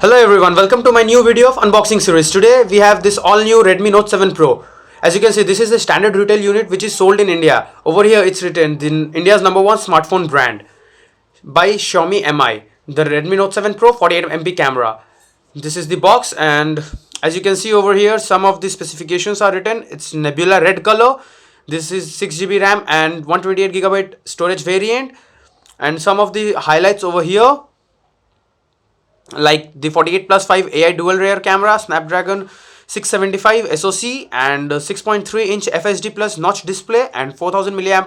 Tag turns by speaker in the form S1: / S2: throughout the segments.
S1: Hello everyone, welcome to my new video of unboxing series. Today we have this all new Redmi Note 7 Pro. As you can see, this is the standard retail unit which is sold in India. Over here it's written in India's #1 smartphone brand by Xiaomi Mi. The Redmi Note 7 Pro 48MP camera. This is the box, and as you can see over here, some of the specifications are written. It's nebula red color. This is 6GB RAM and 128GB storage variant. And some of the highlights over here, like the 48+5 AI dual rear camera, Snapdragon 675 SoC, and 6.3-inch FHD plus notch display, and 4000 mAh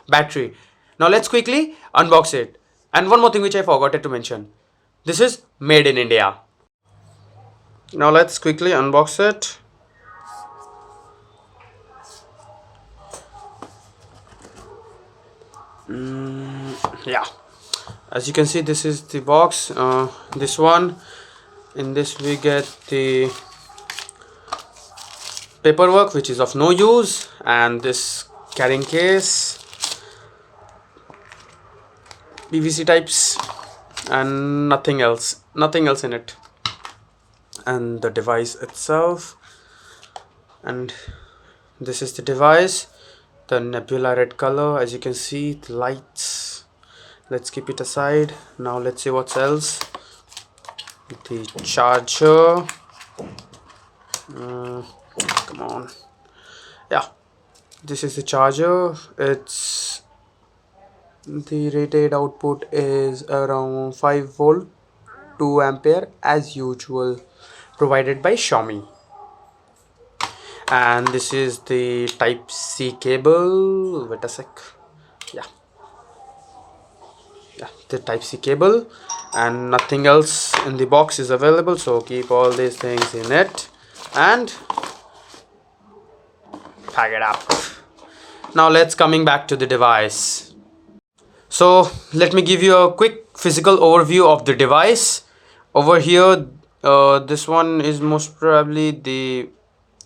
S1: battery. Now let's quickly unbox it. And one more thing which I forgot to mention, this is made in India. Now let's quickly unbox it. Yeah, as you can see, this is the box. This one, in this we get the paperwork which is of no use, and this carrying case, PVC types, and nothing else in it. And the device itself, and this is the device, the nebula red color. As you can see, the lights. Let's keep it aside. Now let's see what else. The charger. Come on. Yeah, this is the charger. It's the rated output is around 5 volt 2 ampere as usual, provided by Xiaomi. And this is the type C cable. Wait a sec. Yeah, the type C cable, and nothing else in the box is available, so keep all these things in it and pack it up. Now let's coming back to the device. So let me give you a quick physical overview of the device. Over here, this one is most probably the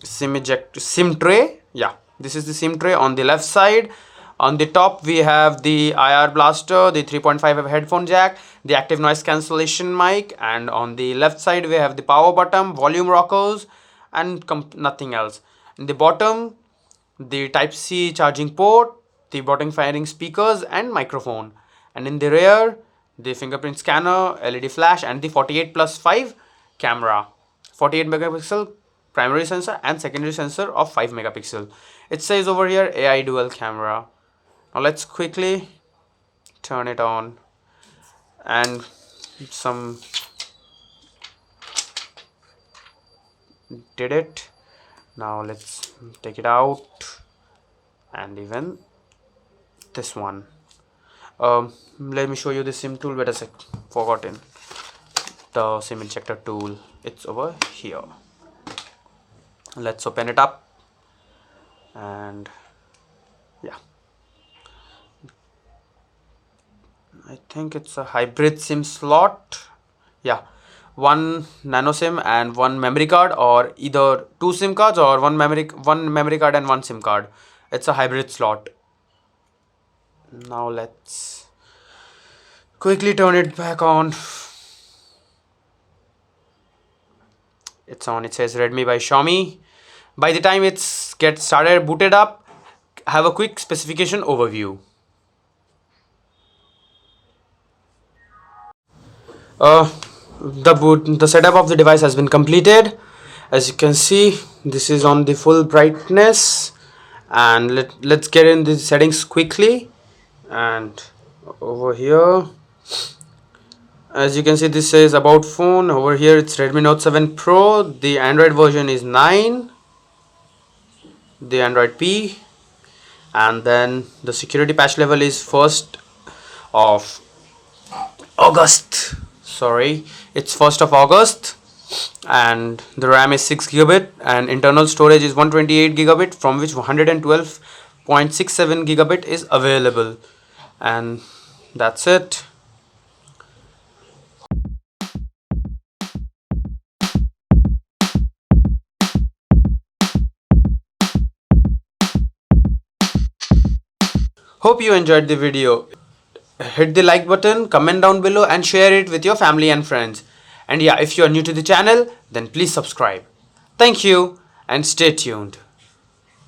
S1: SIM tray. Yeah, this is the SIM tray on the left side. On the top we have the IR blaster, the 3.5 headphone jack, the active noise cancellation mic, and on the left side we have the power button, volume rockers, and nothing else. In the bottom, the type C charging port, the bottom firing speakers and microphone, and in the rear the fingerprint scanner, LED flash, and the 48+5 camera, 48 megapixel primary sensor and secondary sensor of 5 megapixel. It says over here AI dual camera. Now let's quickly turn it on, and some did it. Now let's take it out, and even this one. Let me show you the SIM tool. Wait a sec, forgotten the SIM injector tool. It's over here. Let's open it up, and yeah, I think it's a hybrid SIM slot. Yeah, one nano SIM and one memory card, or either two SIM cards or one memory card and one SIM card. It's a hybrid slot. Now let's quickly turn it back on. It's on. It says Redmi by Xiaomi. By the time it's gets started booted up, have a quick specification overview. The setup of the device has been completed. As you can see, this is on the full brightness, and let's get in the settings quickly. And over here, as you can see, this says about phone. Over here it's Redmi Note 7 Pro. The Android version is 9, the Android P, and then the security patch level is 1st of August. Sorry, it's 1st of August, and the RAM is 6GB, and internal storage is 128GB, from which 112.67GB is available. And that's it. Hope you enjoyed the video. Hit the like button, comment down below, and share it with your family and friends. And yeah, if you are new to the channel, then please subscribe. Thank you and stay tuned.